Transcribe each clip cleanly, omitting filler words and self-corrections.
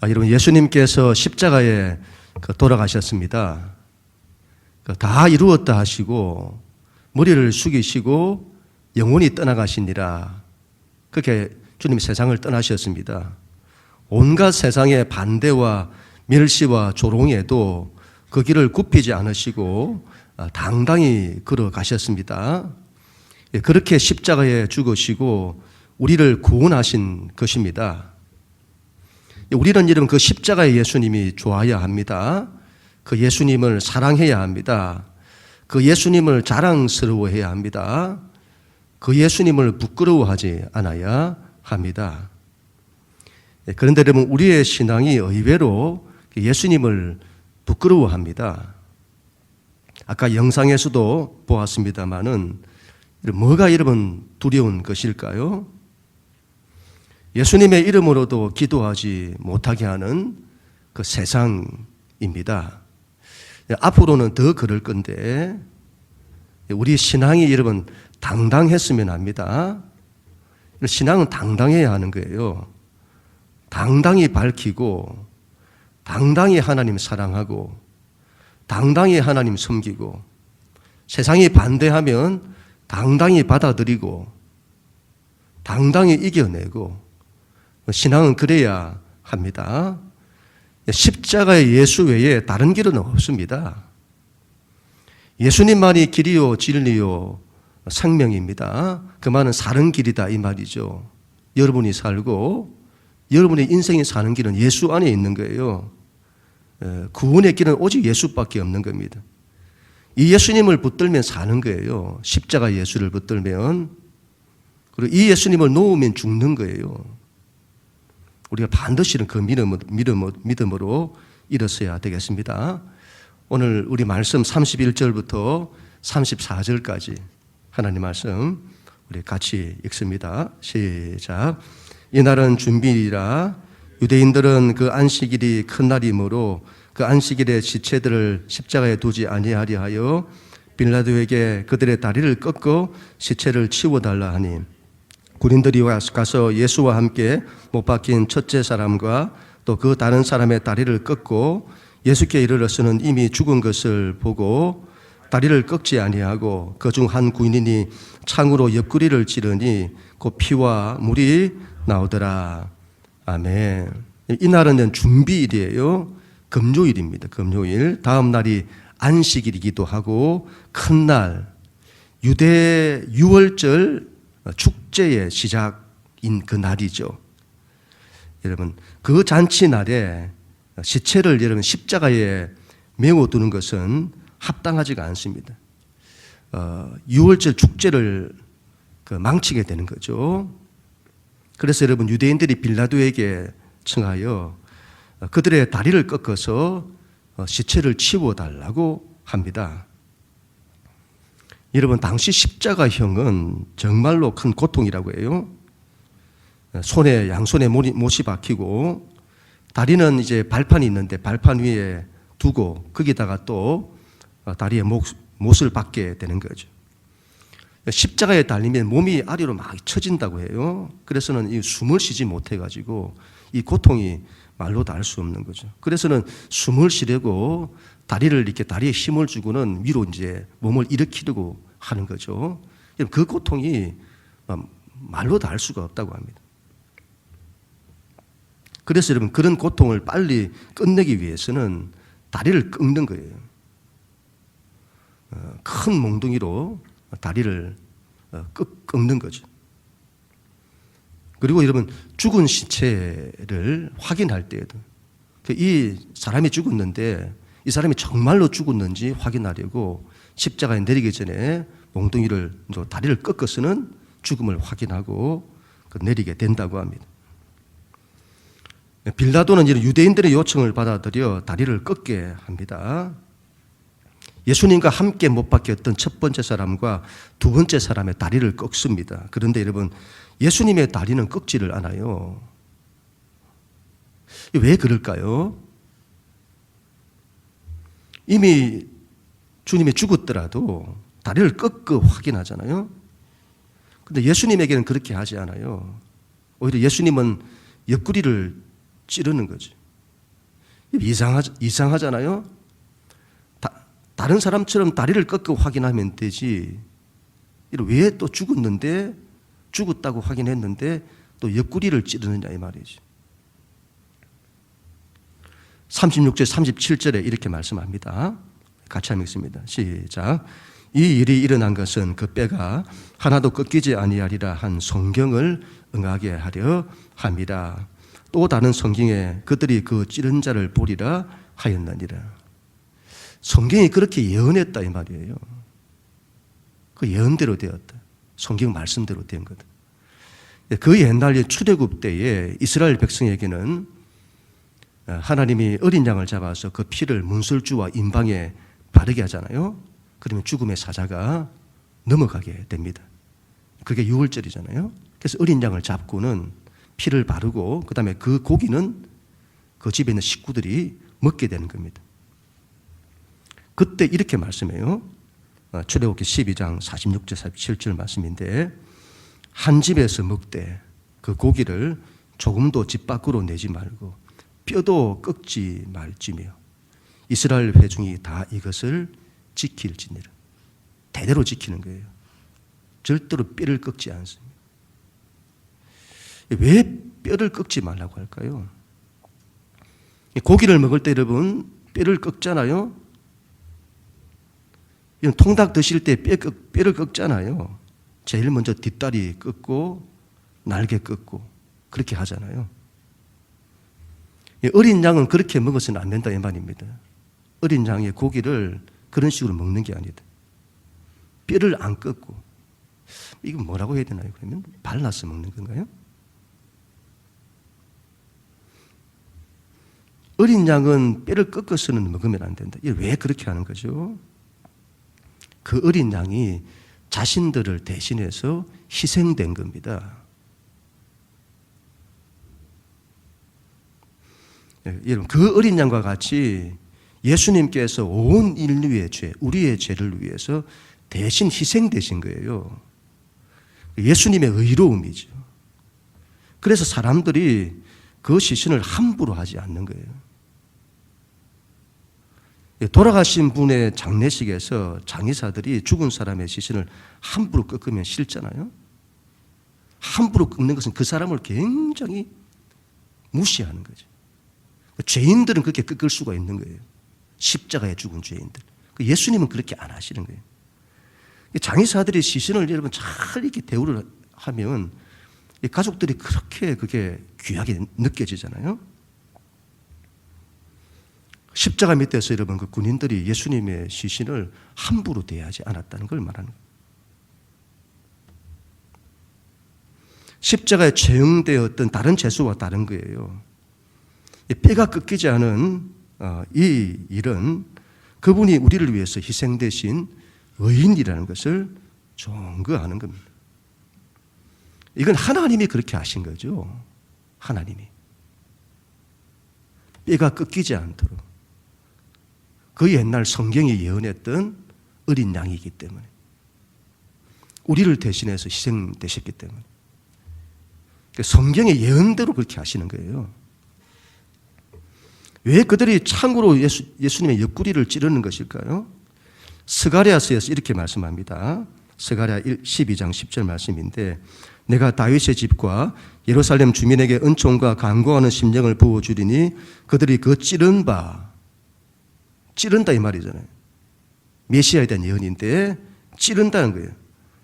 여러분, 예수님께서 십자가에 돌아가셨습니다. 다 이루었다 하시고 머리를 숙이시고 영원히 떠나가시니라. 그렇게 주님이 세상을 떠나셨습니다. 온갖 세상의 반대와 멸시와 조롱에도 그 길을 굽히지 않으시고 당당히 걸어가셨습니다. 그렇게 십자가에 죽으시고 우리를 구원하신 것입니다. 우리는 여러분 그 십자가의 예수님이 좋아야 합니다. 그 예수님을 사랑해야 합니다. 그 예수님을 자랑스러워해야 합니다. 그 예수님을 부끄러워하지 않아야 합니다. 그런데 여러분, 우리의 신앙이 의외로 예수님을 부끄러워합니다. 아까 영상에서도 보았습니다마는 뭐가 여러분 두려운 것일까요? 예수님의 이름으로도 기도하지 못하게 하는 그 세상입니다. 앞으로는 더 그럴 건데 우리 신앙이 여러분 당당했으면 합니다. 신앙은 당당해야 하는 거예요. 당당히 밝히고 당당히 하나님 사랑하고 당당히 하나님 섬기고 세상이 반대하면 당당히 받아들이고 당당히 이겨내고 신앙은 그래야 합니다. 십자가의 예수 외에 다른 길은 없습니다. 예수님만이 길이요 진리요 생명입니다. 그 말은 사는 길이다 이 말이죠. 여러분이 살고 여러분의 인생이 사는 길은 예수 안에 있는 거예요. 구원의 길은 오직 예수밖에 없는 겁니다. 이 예수님을 붙들면 사는 거예요. 십자가 예수를 붙들면. 그리고 이 예수님을 놓으면 죽는 거예요. 우리가 반드시 그 믿음으로 일어서야 되겠습니다. 오늘 우리 말씀 31절부터 34절까지 하나님 말씀 우리 같이 읽습니다. 시작. 이날은 준비일이라 유대인들은 그 안식일이 큰 날이므로 그 안식일의 시체들을 십자가에 두지 아니하려 하여 빌라도에게 그들의 다리를 꺾어 시체를 치워달라 하니 군인들이 가서 예수와 함께 못 박힌 첫째 사람과 또 그 다른 사람의 다리를 꺾고 예수께 이르러서는 이미 죽은 것을 보고 다리를 꺾지 아니하고 그 중 한 군인이 창으로 옆구리를 찌르니 그 피와 물이 나오더라. 아멘. 이날은 준비일이에요. 금요일입니다. 금요일. 다음 날이 안식일이기도 하고 큰 날, 유대 유월절 축제의 시작인 그 날이죠. 여러분, 그 잔치 날에 시체를 여러분 십자가에 메워두는 것은 합당하지가 않습니다. 유월절 축제를 망치게 되는 거죠. 그래서 여러분 유대인들이 빌라도에게 청하여 그들의 다리를 꺾어서 시체를 치워달라고 합니다. 여러분 당시 십자가형은 정말로 큰 고통이라고 해요. 손에 양손에 못이 박히고 다리는 이제 발판이 있는데 발판 위에 두고 거기다가 또 다리에 못을 박게 되는 거죠. 십자가에 달리면 몸이 아래로 막 처진다고 해요. 그래서는 이 숨을 쉬지 못해가지고 이 고통이 말로 다 할 수 없는 거죠. 그래서는 숨을 쉬려고 다리를 이렇게 다리에 힘을 주고는 위로 이제 몸을 일으키려고 하는 거죠. 그 고통이 말로 다 할 수가 없다고 합니다. 그래서 여러분 그런 고통을 빨리 끝내기 위해서는 다리를 꺾는 거예요. 큰 몽둥이로 다리를 꺾는 거죠. 그리고 여러분 죽은 시체를 확인할 때에도 이 사람이 죽었는데 이 사람이 정말로 죽었는지 확인하려고 십자가에 내리기 전에 몽둥이를 다리를 꺾어서는 죽음을 확인하고 내리게 된다고 합니다. 빌라도는 유대인들의 요청을 받아들여 다리를 꺾게 합니다. 예수님과 함께 못 박혔던 첫 번째 사람과 두 번째 사람의 다리를 꺾습니다. 그런데 여러분 예수님의 다리는 꺾지를 않아요. 왜 그럴까요? 이미 주님이 죽었더라도 다리를 꺾어 확인하잖아요. 그런데 예수님에게는 그렇게 하지 않아요. 오히려 예수님은 옆구리를 찌르는 거죠. 이상하잖아요. 다른 사람처럼 다리를 꺾어 확인하면 되지. 왜 또 죽었다고 확인했는데 또 옆구리를 찌르느냐 이 말이지. 36절 37절에 이렇게 말씀합니다. 같이 한번 읽습니다. 시작. 이 일이 일어난 것은 그 뼈가 하나도 꺾이지 아니하리라 한 성경을 응하게 하려 함이라. 또 다른 성경에 그들이 그 찌른 자를 보리라 하였느니라. 성경이 그렇게 예언했다 이 말이에요. 그 예언대로 되었다. 성경 말씀대로 된 거다. 그 옛날 출애굽 때에 이스라엘 백성에게는 하나님이 어린 양을 잡아서 그 피를 문설주와 임방에 바르게 하잖아요. 그러면 죽음의 사자가 넘어가게 됩니다. 그게 유월절이잖아요. 그래서 어린 양을 잡고는 피를 바르고 그 다음에 그 고기는 그 집에 있는 식구들이 먹게 되는 겁니다. 그때 이렇게 말씀해요. 출애굽기 12장 46절 47절 말씀인데 한 집에서 먹되 그 고기를 조금도 집 밖으로 내지 말고 뼈도 꺾지 말지며 이스라엘 회중이 다 이것을 지킬지니라. 대대로 지키는 거예요. 절대로 뼈를 꺾지 않습니다. 왜 뼈를 꺾지 말라고 할까요? 고기를 먹을 때 여러분 뼈를 꺾잖아요. 통닭 드실 때 뼈를 꺾잖아요. 제일 먼저 뒷다리 꺾고 날개 꺾고 그렇게 하잖아요. 어린 양은 그렇게 먹어서는 안 된다 이 말입니다. 어린 양의 고기를 그런 식으로 먹는 게 아니다. 뼈를 안 꺾고. 이건 뭐라고 해야 되나요? 그러면 발라서 먹는 건가요? 어린 양은 뼈를 꺾어서는 먹으면 안 된다. 이게 왜 그렇게 하는 거죠? 그 어린 양이 자신들을 대신해서 희생된 겁니다. 여러분, 그 어린 양과 같이 예수님께서 온 인류의 죄, 우리의 죄를 위해서 대신 희생되신 거예요. 예수님의 의로움이죠. 그래서 사람들이 그 시신을 함부로 하지 않는 거예요. 돌아가신 분의 장례식에서 장의사들이 죽은 사람의 시신을 함부로 꺾으면 싫잖아요. 함부로 꺾는 것은 그 사람을 굉장히 무시하는 거죠. 죄인들은 그렇게 꺾을 수가 있는 거예요. 십자가에 죽은 죄인들. 예수님은 그렇게 안 하시는 거예요. 장의사들이 시신을 여러분 잘 이렇게 대우를 하면 가족들이 그렇게 그게 귀하게 느껴지잖아요. 십자가 밑에서 여러분 그 군인들이 예수님의 시신을 함부로 대하지 않았다는 걸 말하는 거예요. 십자가에 채용되었던 다른 죄수와 다른 거예요. 뼈가 꺾이지 않은 이 일은 그분이 우리를 위해서 희생되신 의인이라는 것을 증거하는 겁니다. 이건 하나님이 그렇게 하신 거죠. 하나님이. 뼈가 꺾이지 않도록. 그 옛날 성경이 예언했던 어린 양이기 때문에. 우리를 대신해서 희생되셨기 때문에. 성경의 예언대로 그렇게 하시는 거예요. 왜 그들이 창으로 예수님의 옆구리를 찌르는 것일까요? 스가랴서에서 이렇게 말씀합니다. 스가랴 12장 10절 말씀인데 내가 다윗의 집과 예루살렘 주민에게 은총과 간구하는 심령을 부어주리니 그들이 그 찌른다 이 말이잖아요. 메시아에 대한 예언인데 찌른다는 거예요.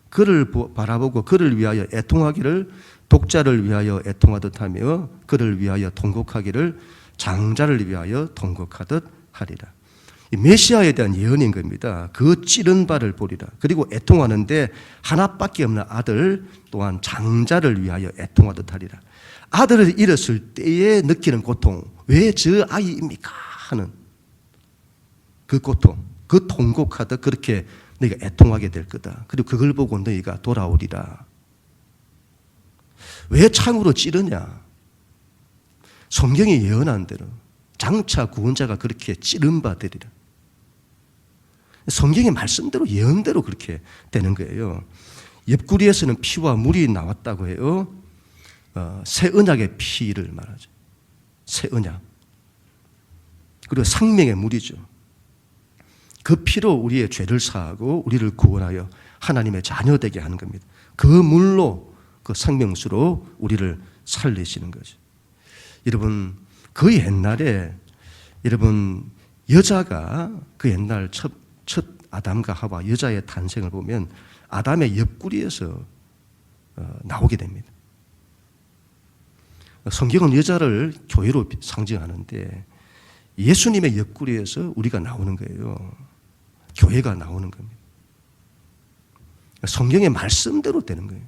그를 바라보고 그를 위하여 애통하기를 독자를 위하여 애통하듯 하며 그를 위하여 통곡하기를 장자를 위하여 통곡하듯 하리라. 이 메시아에 대한 예언인 겁니다. 그 찌른 바를 보리라. 그리고 애통하는데 하나밖에 없는 아들 또한 장자를 위하여 애통하듯 하리라. 아들을 잃었을 때에 느끼는 고통, 왜 저 아이입니까? 하는 그 고통, 그 통곡하듯 그렇게 너희가 애통하게 될 거다. 그리고 그걸 보고 너희가 돌아오리라. 왜 창으로 찌르냐? 성경이 예언한 대로 장차 구원자가 그렇게 찌른 바 되리라. 성경의 말씀대로 예언대로 그렇게 되는 거예요. 옆구리에서는 피와 물이 나왔다고 해요. 새 언약의 피를 말하죠. 새 언약. 그리고 생명의 물이죠. 그 피로 우리의 죄를 사하고 우리를 구원하여 하나님의 자녀 되게 하는 겁니다. 그 물로, 그 생명수로 우리를 살리시는 거죠. 여러분, 그 옛날에 여러분 여자가 그 옛날 첫 아담과 하와 여자의 탄생을 보면 아담의 옆구리에서 나오게 됩니다. 성경은 여자를 교회로 상징하는데 예수님의 옆구리에서 우리가 나오는 거예요. 교회가 나오는 겁니다. 성경의 말씀대로 되는 거예요.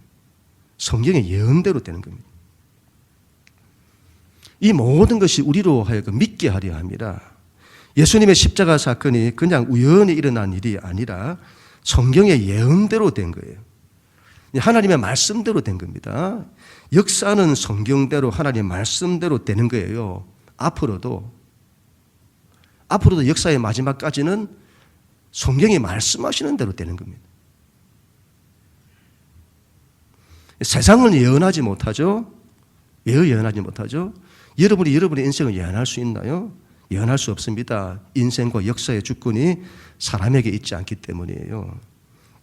성경의 예언대로 되는 겁니다. 이 모든 것이 우리로 하여금 믿게 하려 합니다. 예수님의 십자가 사건이 그냥 우연히 일어난 일이 아니라 성경의 예언대로 된 거예요. 하나님의 말씀대로 된 겁니다. 역사는 성경대로 하나님의 말씀대로 되는 거예요. 앞으로도 역사의 마지막까지는 성경이 말씀하시는 대로 되는 겁니다. 세상은 예언하지 못하죠. 왜 예언하지 못하죠? 여러분이 여러분의 인생을 예언할 수 있나요? 예언할 수 없습니다. 인생과 역사의 주권이 사람에게 있지 않기 때문이에요.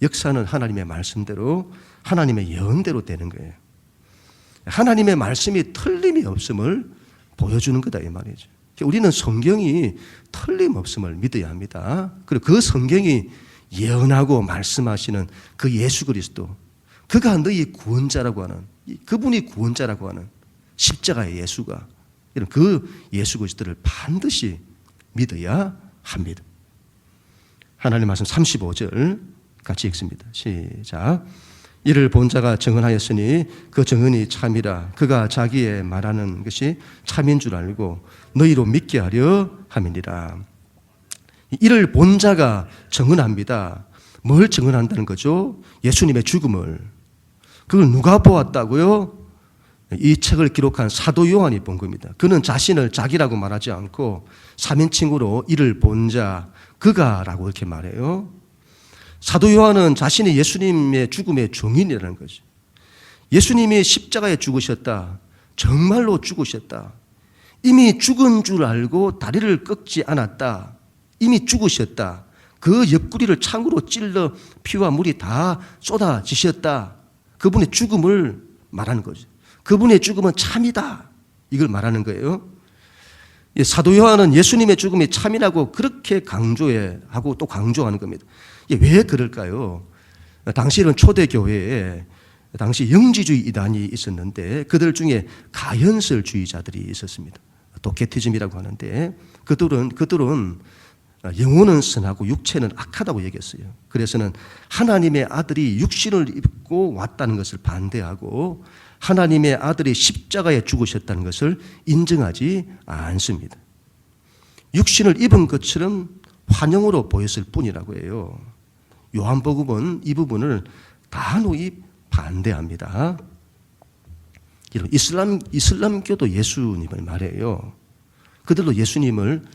역사는 하나님의 말씀대로, 하나님의 예언대로 되는 거예요. 하나님의 말씀이 틀림이 없음을 보여주는 거다 이 말이죠. 우리는 성경이 틀림없음을 믿어야 합니다. 그리고 그 성경이 예언하고 말씀하시는 그 예수 그리스도, 그가 너희 구원자라고 하는, 그분이 구원자라고 하는 십자가의 예수가, 그 예수 그리스도를 반드시 믿어야 합니다. 하나님 말씀 35절 같이 읽습니다. 시작. 이를 본 자가 증언하였으니 그 증언이 참이라. 그가 자기의 말하는 것이 참인 줄 알고 너희로 믿게 하려 함이니라. 이를 본 자가 증언합니다. 뭘 증언한다는 거죠? 예수님의 죽음을. 그걸 누가 보았다고요? 이 책을 기록한 사도 요한이 본 겁니다. 그는 자신을 자기라고 말하지 않고 3인칭으로 이를 본 자, 그가라고 이렇게 말해요. 사도 요한은 자신이 예수님의 죽음의 증인이라는 거죠. 예수님이 십자가에 죽으셨다. 정말로 죽으셨다. 이미 죽은 줄 알고 다리를 꺾지 않았다. 이미 죽으셨다. 그 옆구리를 창으로 찔러 피와 물이 다 쏟아지셨다. 그분의 죽음을 말하는 거죠. 그분의 죽음은 참이다. 이걸 말하는 거예요. 사도 요한은 예수님의 죽음이 참이라고 그렇게 강조하고 또 강조하는 겁니다. 왜 그럴까요? 당시에는 초대교회에 당시 영지주의 이단이 있었는데 그들 중에 가연설주의자들이 있었습니다. 도케티즘이라고 하는데 그들은 영혼은 선하고 육체는 악하다고 얘기했어요. 그래서는 하나님의 아들이 육신을 입고 왔다는 것을 반대하고 하나님의 아들이 십자가에 죽으셨다는 것을 인정하지 않습니다. 육신을 입은 것처럼 환영으로 보였을 뿐이라고 해요. 요한복음은 이 부분을 단호히 반대합니다. 이슬람교도 예수님을 말해요. 그들도 예수님을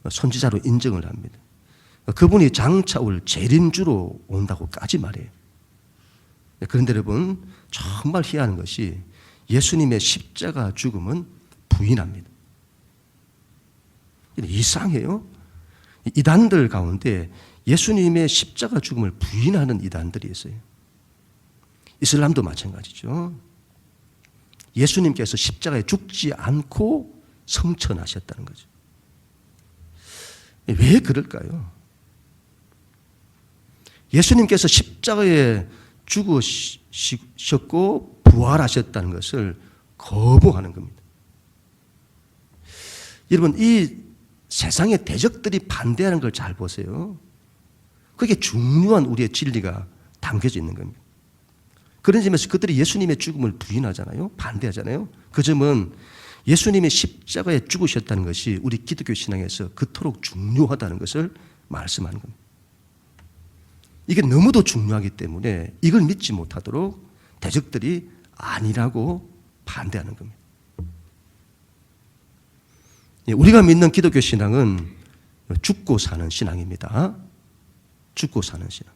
선지자로 인정을 합니다. 그분이 장차 올 재림주로 온다고까지 말해요. 그런데 여러분, 정말 희한한 것이 예수님의 십자가 죽음은 부인합니다. 이상해요. 이단들 가운데 예수님의 십자가 죽음을 부인하는 이단들이 있어요. 이슬람도 마찬가지죠. 예수님께서 십자가에 죽지 않고 성천하셨다는 거죠. 왜 그럴까요? 예수님께서 십자가에 죽으셨고 부활하셨다는 것을 거부하는 겁니다. 여러분, 이 세상의 대적들이 반대하는 걸 잘 보세요. 그게 중요한 우리의 진리가 담겨져 있는 겁니다. 그런 점에서 그들이 예수님의 죽음을 부인하잖아요. 반대하잖아요. 그 점은 예수님이 십자가에 죽으셨다는 것이 우리 기독교 신앙에서 그토록 중요하다는 것을 말씀하는 겁니다. 이게 너무도 중요하기 때문에 이걸 믿지 못하도록 대적들이 아니라고 반대하는 겁니다. 우리가 믿는 기독교 신앙은 죽고 사는 신앙입니다. 죽고 사는 신앙.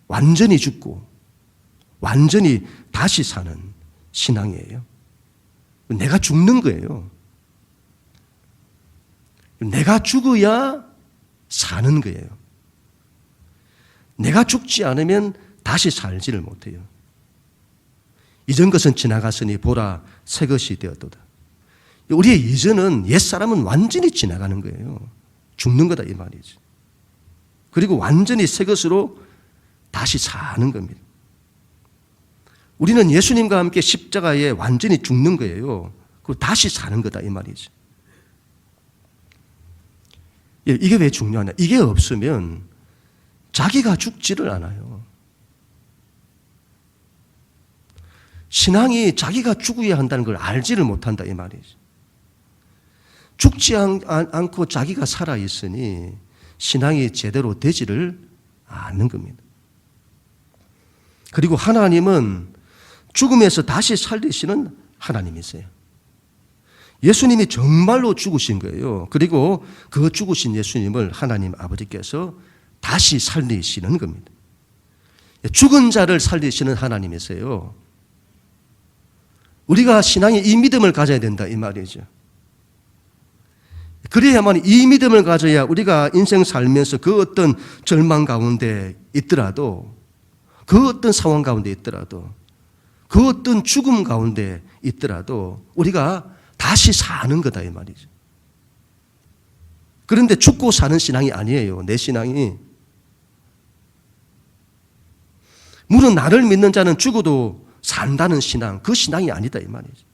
완전히 죽고 완전히 다시 사는 신앙이에요. 내가 죽는 거예요. 내가 죽어야 사는 거예요. 내가 죽지 않으면 다시 살지를 못해요. 이전 것은 지나갔으니 보라 새 것이 되었도다. 우리의 이전은 옛사람은 완전히 지나가는 거예요. 죽는 거다 이 말이지. 그리고 완전히 새 것으로 다시 사는 겁니다. 우리는 예수님과 함께 십자가에 완전히 죽는 거예요. 그리고 다시 사는 거다 이 말이지. 이게 왜 중요하냐? 이게 없으면 자기가 죽지를 않아요. 신앙이 자기가 죽어야 한다는 걸 알지를 못한다 이 말이지. 죽지 않고 자기가 살아있으니 신앙이 제대로 되지를 않는 겁니다. 그리고 하나님은 죽음에서 다시 살리시는 하나님이세요. 예수님이 정말로 죽으신 거예요. 그리고 그 죽으신 예수님을 하나님 아버지께서 다시 살리시는 겁니다. 죽은 자를 살리시는 하나님이세요. 우리가 신앙에 이 믿음을 가져야 된다 이 말이죠. 그래야만 이 믿음을 가져야 우리가 인생 살면서 그 어떤 절망 가운데 있더라도, 그 어떤 상황 가운데 있더라도, 그 어떤 죽음 가운데 있더라도 우리가 다시 사는 거다 이 말이죠. 그런데 죽고 사는 신앙이 아니에요. 내 신앙이. 물론 나를 믿는 자는 죽어도 산다는 신앙, 그 신앙이 아니다 이 말이죠.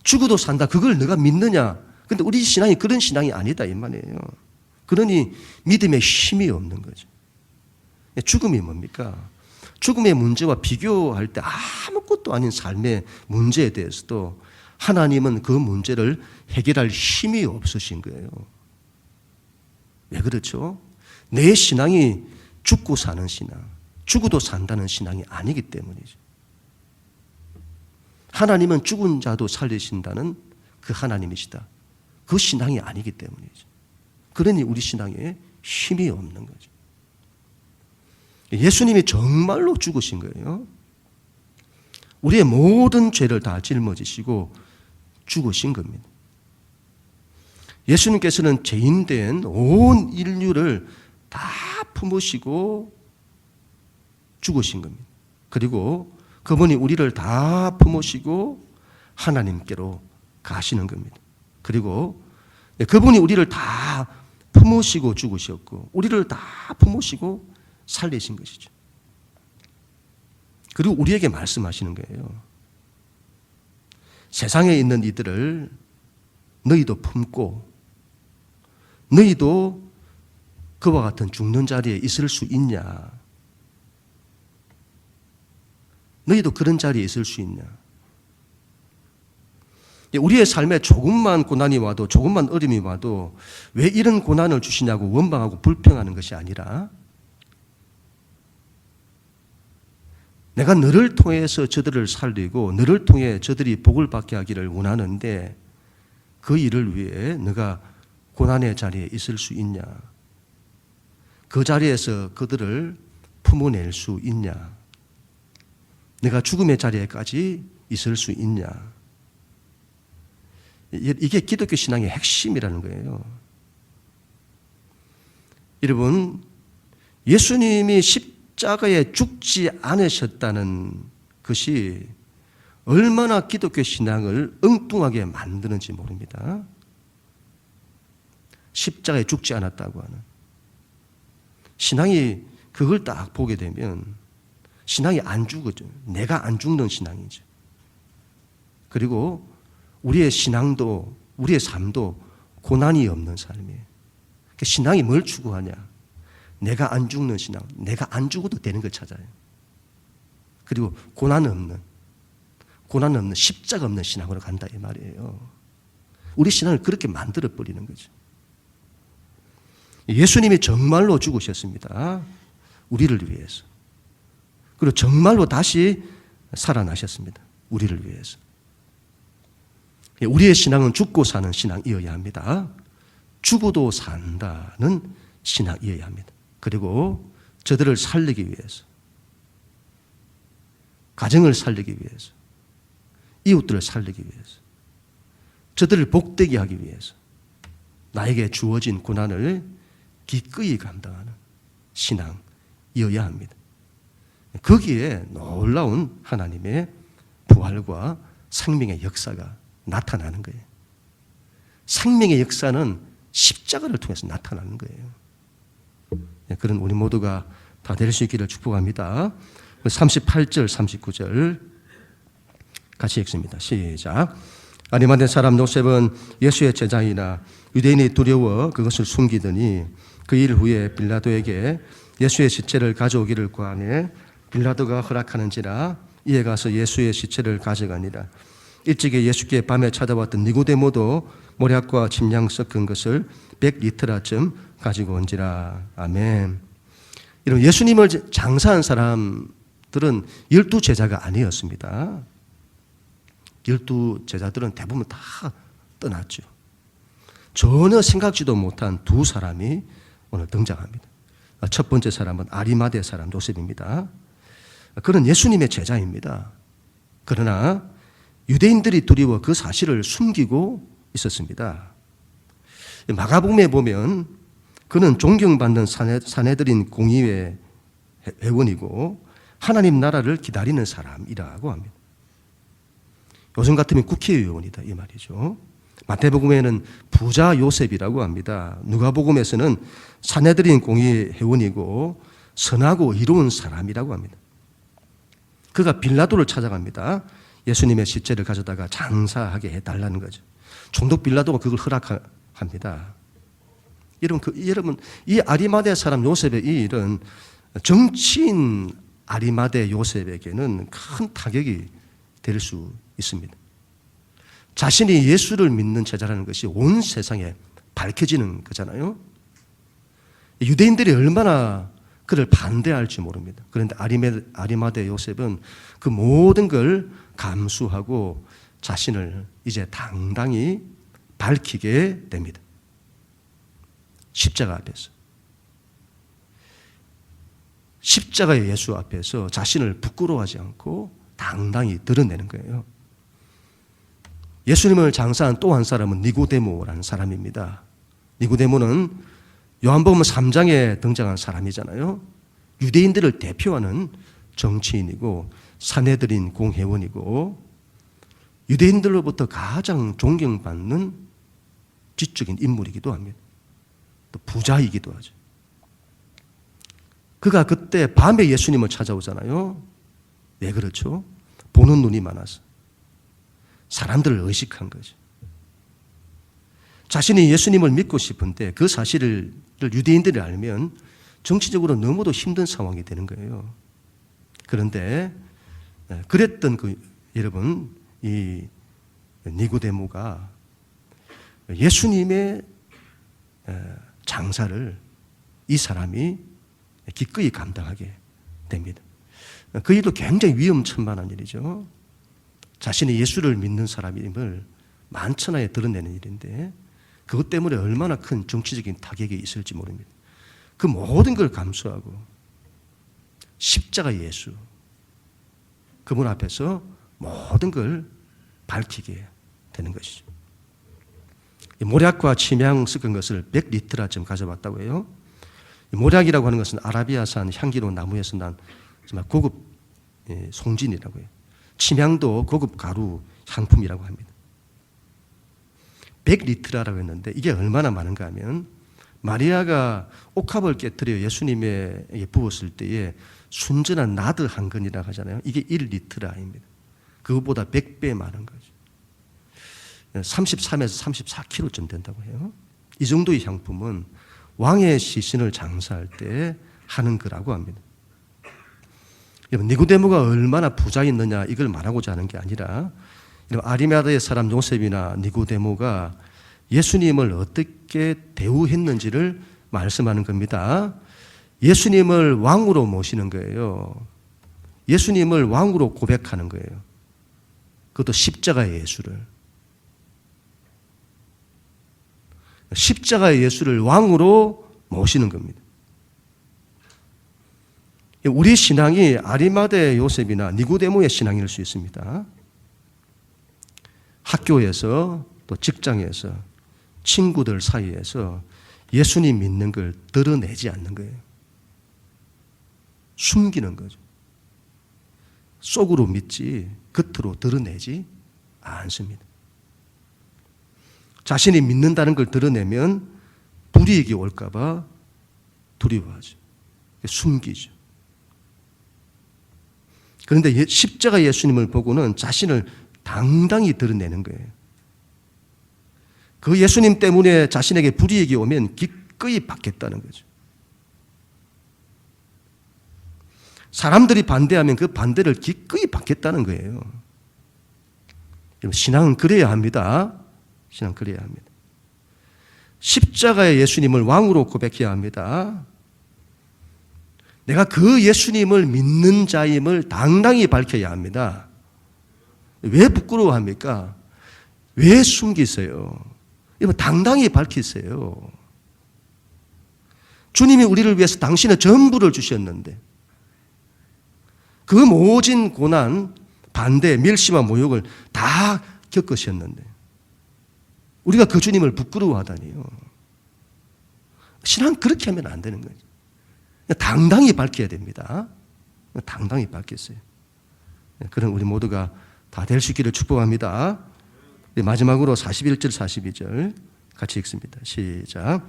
죽어도 산다, 그걸 내가 믿느냐? 근데 우리 신앙이 그런 신앙이 아니다 이 말이에요. 그러니 믿음에 힘이 없는 거죠. 죽음이 뭡니까? 죽음의 문제와 비교할 때 아무것도 아닌 삶의 문제에 대해서도 하나님은 그 문제를 해결할 힘이 없으신 거예요. 왜 그렇죠? 내 신앙이 죽고 사는 신앙, 죽어도 산다는 신앙이 아니기 때문이죠. 하나님은 죽은 자도 살리신다는 그 하나님이시다. 그 신앙이 아니기 때문이죠. 그러니 우리 신앙에 힘이 없는 거죠. 예수님이 정말로 죽으신 거예요. 우리의 모든 죄를 다 짊어지시고 죽으신 겁니다. 예수님께서는 죄인된 온 인류를 다 품으시고 죽으신 겁니다. 그리고 그분이 우리를 다 품으시고 하나님께로 가시는 겁니다. 그리고 그분이 우리를 다 품으시고 죽으셨고 우리를 다 품으시고 살리신 것이죠. 그리고 우리에게 말씀하시는 거예요. 세상에 있는 이들을 너희도 품고 너희도 그와 같은 죽는 자리에 있을 수 있냐? 너희도 그런 자리에 있을 수 있냐? 우리의 삶에 조금만 고난이 와도, 조금만 어려움이 와도 왜 이런 고난을 주시냐고 원망하고 불평하는 것이 아니라 내가 너를 통해서 저들을 살리고 너를 통해 저들이 복을 받게 하기를 원하는데 그 일을 위해 너가 고난의 자리에 있을 수 있냐? 그 자리에서 그들을 품어낼 수 있냐? 내가 죽음의 자리에까지 있을 수 있냐? 이게 기독교 신앙의 핵심이라는 거예요. 여러분, 예수님이 십자가에 죽지 않으셨다는 것이 얼마나 기독교 신앙을 엉뚱하게 만드는지 모릅니다. 십자가에 죽지 않았다고 하는 신앙이, 그걸 딱 보게 되면 신앙이 안 죽어져. 내가 안 죽는 신앙이죠. 그리고 우리의 신앙도, 우리의 삶도 고난이 없는 삶이에요. 신앙이 뭘 추구하냐? 내가 안 죽는 신앙, 내가 안 죽어도 되는 걸 찾아요. 그리고 고난 없는 십자가 없는 신앙으로 간다 이 말이에요. 우리 신앙을 그렇게 만들어 버리는 거죠. 예수님이 정말로 죽으셨습니다. 우리를 위해서. 그리고 정말로 다시 살아나셨습니다. 우리를 위해서. 우리의 신앙은 죽고 사는 신앙이어야 합니다. 죽어도 산다는 신앙이어야 합니다. 그리고 저들을 살리기 위해서, 가정을 살리기 위해서, 이웃들을 살리기 위해서, 저들을 복되게 하기 위해서 나에게 주어진 고난을 기꺼이 감당하는 신앙이어야 합니다. 거기에 놀라운 하나님의 부활과 생명의 역사가 나타나는 거예요. 생명의 역사는 십자가를 통해서 나타나는 거예요. 그런 우리 모두가 다 될 수 있기를 축복합니다. 38절, 39절 같이 읽습니다. 시작. 아리마대 사람 요셉은 예수의 제자이나 유대인이 두려워 그것을 숨기더니 그 일 후에 빌라도에게 예수의 시체를 가져오기를 구하매 빌라도가 허락하는지라 이에 가서 예수의 시체를 가져가니라. 일찍이 예수께 밤에 찾아왔던 니고데모도 모략과 침향 섞은 것을 100리터라쯤 가지고 온지라. 아멘. 이런 예수님을 장사한 사람들은 12제자가 아니었습니다. 12제자들은 대부분 다 떠났죠. 전혀 생각지도 못한 두 사람이 오늘 등장합니다. 첫 번째 사람은 아리마대 사람 요셉입니다. 그는 예수님의 제자입니다. 그러나 유대인들이 두려워 그 사실을 숨기고 있었습니다. 마가복음에 보면 그는 존경받는 사내들인 공의회 회원이고 하나님 나라를 기다리는 사람이라고 합니다. 요즘 같으면 국회의원이다 이 말이죠. 마태복음에는 부자 요셉이라고 합니다. 누가복음에서는 사내들인 공의회 회원이고 선하고 이로운 사람이라고 합니다. 그가 빌라도를 찾아갑니다. 예수님의 시체를 가져다가 장사하게 해달라는 거죠. 총독 빌라도가 그걸 허락합니다. 여러분, 이 아리마대 사람 요셉의 이 일은 정치인 아리마대 요셉에게는 큰 타격이 될 수 있습니다. 자신이 예수를 믿는 제자라는 것이 온 세상에 밝혀지는 거잖아요. 유대인들이 얼마나 그를 반대할지 모릅니다. 그런데 아리마대 요셉은 그 모든 걸 감수하고 자신을 이제 당당히 밝히게 됩니다. 십자가 앞에서. 십자가의 예수 앞에서 자신을 부끄러워하지 않고 당당히 드러내는 거예요. 예수님을 장사한 또 한 사람은 니고데모라는 사람입니다. 니고데모는 요한복음 3장에 등장한 사람이잖아요. 유대인들을 대표하는 정치인이고 사내들인 공회원이고 유대인들로부터 가장 존경받는 지적인 인물이기도 합니다. 또 부자이기도 하죠. 그가 그때 밤에 예수님을 찾아오잖아요. 왜 그렇죠? 보는 눈이 많아서 사람들을 의식한 거죠. 자신이 예수님을 믿고 싶은데 그 사실을 유대인들이 알면 정치적으로 너무도 힘든 상황이 되는 거예요. 그런데 그랬던 여러분 이 니고데모가 예수님의 장사를 이 사람이 기꺼이 감당하게 됩니다. 그 일도 굉장히 위험천만한 일이죠. 자신이 예수를 믿는 사람임을 만천하에 드러내는 일인데 그것 때문에 얼마나 큰 정치적인 타격이 있을지 모릅니다. 그 모든 걸 감수하고 십자가 예수 그분 앞에서 모든 걸 밝히게 되는 것이죠. 모략과 침향 섞은 것을 100리터라쯤 가져왔다고 해요. 모략이라고 하는 것은 아라비아산 향기로운 나무에서 난 정말 고급 송진이라고 해요. 침향도 고급 가루 향품이라고 합니다. 100리터라고 했는데 이게 얼마나 많은가 하면 마리아가 옥합을 깨뜨려 예수님에게 부었을 때에 순전한 나드 한 근이라고 하잖아요. 이게 1리터라입니다. 그것보다 100배 많은 거죠. 33에서 34kg쯤 된다고 해요. 이 정도의 향품은 왕의 시신을 장사할 때 하는 거라고 합니다. 여러분, 니고데모가 얼마나 부자였느냐 이걸 말하고자 하는 게 아니라 아리마대의 사람 요셉이나 니고데모가 예수님을 어떻게 대우했는지를 말씀하는 겁니다. 예수님을 왕으로 모시는 거예요. 예수님을 왕으로 고백하는 거예요. 그것도 십자가의 예수를. 십자가의 예수를 왕으로 모시는 겁니다. 우리 신앙이 아리마대 요셉이나 니고데모의 신앙일 수 있습니다. 학교에서 또 직장에서 친구들 사이에서 예수님 믿는 걸 드러내지 않는 거예요. 숨기는 거죠. 속으로 믿지 겉으로 드러내지 않습니다. 자신이 믿는다는 걸 드러내면 불이익이 올까 봐 두려워하죠. 숨기죠. 그런데 십자가 예수님을 보고는 자신을 당당히 드러내는 거예요. 그 예수님 때문에 자신에게 불이익이 오면 기꺼이 받겠다는 거죠. 사람들이 반대하면 그 반대를 기꺼이 받겠다는 거예요. 신앙은 그래야 합니다. 신앙은 그래야 합니다. 십자가의 예수님을 왕으로 고백해야 합니다. 내가 그 예수님을 믿는 자임을 당당히 밝혀야 합니다. 왜 부끄러워합니까? 왜 숨기세요? 이거 당당히 밝히세요. 주님이 우리를 위해서 당신의 전부를 주셨는데 그 모진 고난, 반대, 멸시와 모욕을 다 겪으셨는데 우리가 그 주님을 부끄러워하다니요. 신앙 그렇게 하면 안 되는 거죠. 당당히 밝혀야 됩니다. 당당히 밝혔어요. 그런 우리 모두가 다 될 수 있기를 축복합니다. 마지막으로 41절 42절 같이 읽습니다. 시작.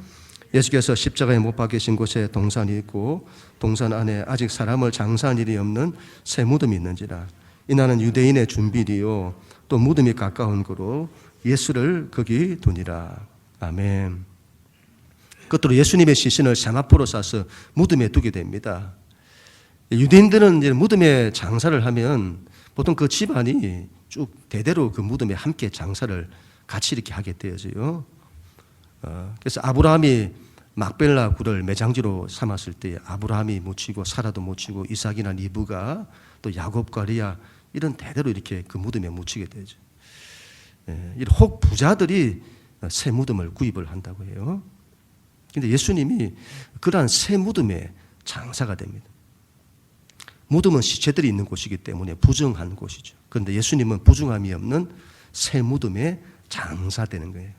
예수께서 십자가에 못 박히신 곳에 동산이 있고 동산 안에 아직 사람을 장사한 일이 없는 새 무덤이 있는지라. 이나는 유대인의 준비리요 또 무덤이 가까운 거로 예수를 거기 두니라. 아멘. 끝으로 예수님의 시신을 세마포로 싸서 무덤에 두게 됩니다. 유대인들은 이제 무덤에 장사를 하면 보통 그 집안이 쭉 대대로 그 무덤에 함께 장사를 같이 이렇게 하게 되어져요. 그래서 아브라함이 막벨라 굴을 매장지로 삼았을 때 아브라함이 묻히고 사라도 묻히고 이삭이나 리브가 또 야곱과 리아 이런 대대로 이렇게 그 무덤에 묻히게 되죠. 혹 부자들이 새 무덤을 구입을 한다고 해요. 그런데 예수님이 그러한 새 무덤에 장사가 됩니다. 무덤은 시체들이 있는 곳이기 때문에 부정한 곳이죠. 그런데 예수님은 부정함이 없는 새 무덤에 장사되는 거예요.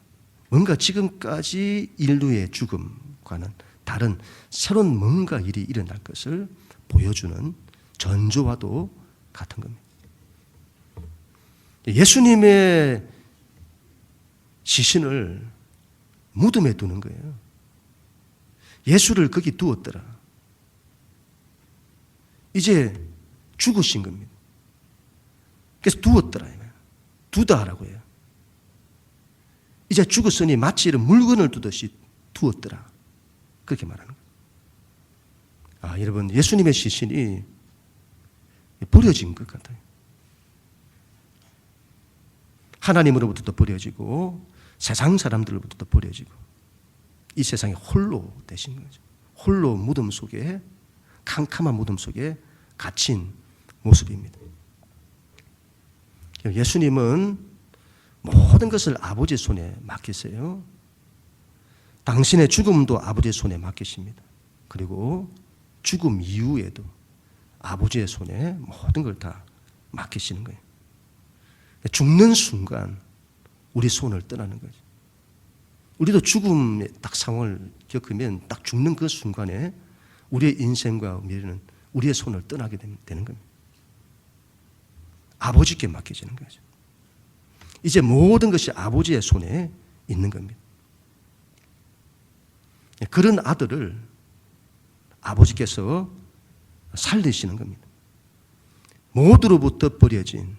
뭔가 지금까지 인류의 죽음과는 다른 새로운 뭔가 일이 일어날 것을 보여주는 전조와도 같은 겁니다. 예수님의 시신을 무덤에 두는 거예요. 예수를 거기 두었더라. 이제 죽으신 겁니다. 그래서 두었더라. 두다라고 해요. 이제 죽었으니 마치 이런 물건을 두듯이 두었더라. 그렇게 말하는 거예요. 여러분, 예수님의 시신이 버려진 것 같아요. 하나님으로부터도 버려지고 세상 사람들로부터도 버려지고 이 세상에 홀로 되신 거죠. 홀로 무덤 속에 캄캄한 무덤 속에 갇힌 모습입니다. 예수님은 모든 것을 아버지의 손에 맡기세요. 당신의 죽음도 아버지의 손에 맡기십니다. 그리고 죽음 이후에도 아버지의 손에 모든 걸 다 맡기시는 거예요. 죽는 순간 우리 손을 떠나는 거죠. 우리도 죽음의 딱 상황을 겪으면 딱 죽는 그 순간에 우리의 인생과 미래는 우리의 손을 떠나게 되는 겁니다. 아버지께 맡겨지는 거죠. 이제 모든 것이 아버지의 손에 있는 겁니다. 그런 아들을 아버지께서 살리시는 겁니다. 모두로부터 버려진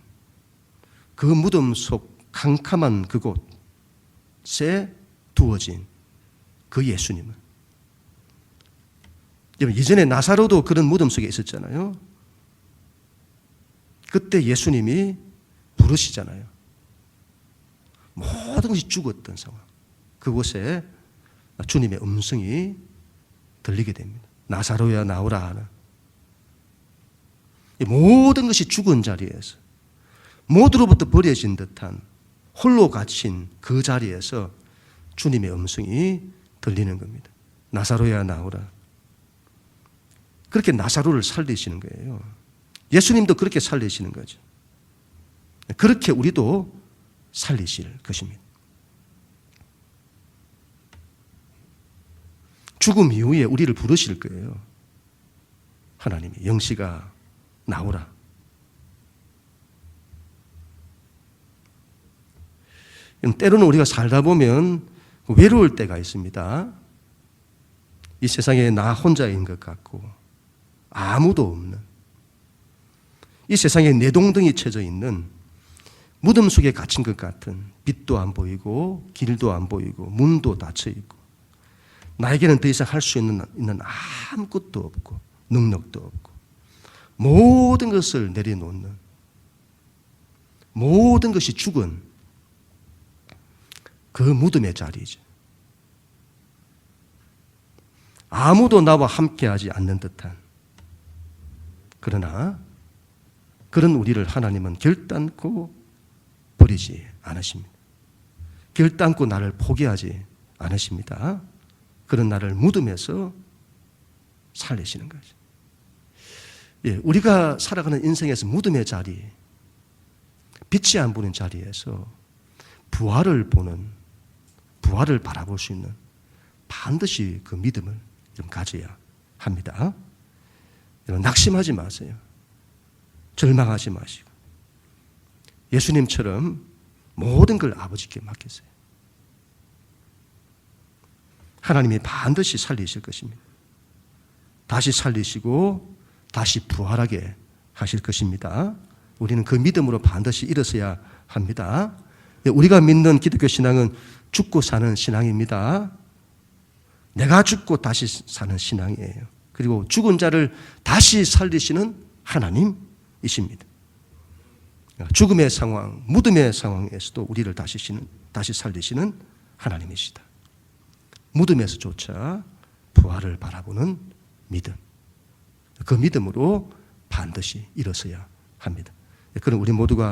그 무덤 속 캄캄한 그곳에 두어진 그 예수님을. 이전에 나사로도 그런 무덤 속에 있었잖아요. 그때 예수님이 부르시잖아요. 모든 것이 죽었던 상황. 그곳에 주님의 음성이 들리게 됩니다. 나사로야 나오라 하는. 모든 것이 죽은 자리에서 모두로부터 버려진 듯한 홀로 갇힌 그 자리에서 주님의 음성이 들리는 겁니다. 나사로야 나오라. 그렇게 나사로를 살리시는 거예요. 예수님도 그렇게 살리시는 거죠. 그렇게 우리도 살리실 것입니다. 죽음 이후에 우리를 부르실 거예요. 하나님이 영시가 나오라. 때로는 우리가 살다 보면 외로울 때가 있습니다. 이 세상에 나 혼자인 것 같고 아무도 없는, 이 세상에 내동댕이 쳐져 있는 무덤 속에 갇힌 것 같은, 빛도 안 보이고 길도 안 보이고 문도 닫혀 있고 나에게는 더 이상 할 수 있는 아무것도 없고 능력도 없고 모든 것을 내려놓는, 모든 것이 죽은 그 무덤의 자리죠. 아무도 나와 함께하지 않는 듯한, 그러나 그런 우리를 하나님은 결단코 버리지 않으십니다. 결단코 나를 포기하지 않으십니다. 그런 나를 무덤에서 살리시는 거죠. 예, 우리가 살아가는 인생에서 무덤의 자리, 빛이 안 보는 자리에서 부활을 보는, 부활을 바라볼 수 있는 반드시 그 믿음을 좀 가져야 합니다. 여러분, 낙심하지 마세요. 절망하지 마시고 예수님처럼 모든 걸 아버지께 맡기세요. 하나님이 반드시 살리실 것입니다. 다시 살리시고 다시 부활하게 하실 것입니다. 우리는 그 믿음으로 반드시 일어서야 합니다. 우리가 믿는 기독교 신앙은 죽고 사는 신앙입니다. 내가 죽고 다시 사는 신앙이에요. 그리고 죽은 자를 다시 살리시는 하나님이십니다. 죽음의 상황, 무덤의 상황에서도 우리를 다시 살리시는 하나님이시다. 무덤에서조차 부활을 바라보는 믿음, 그 믿음으로 반드시 일어서야 합니다. 그럼 우리 모두가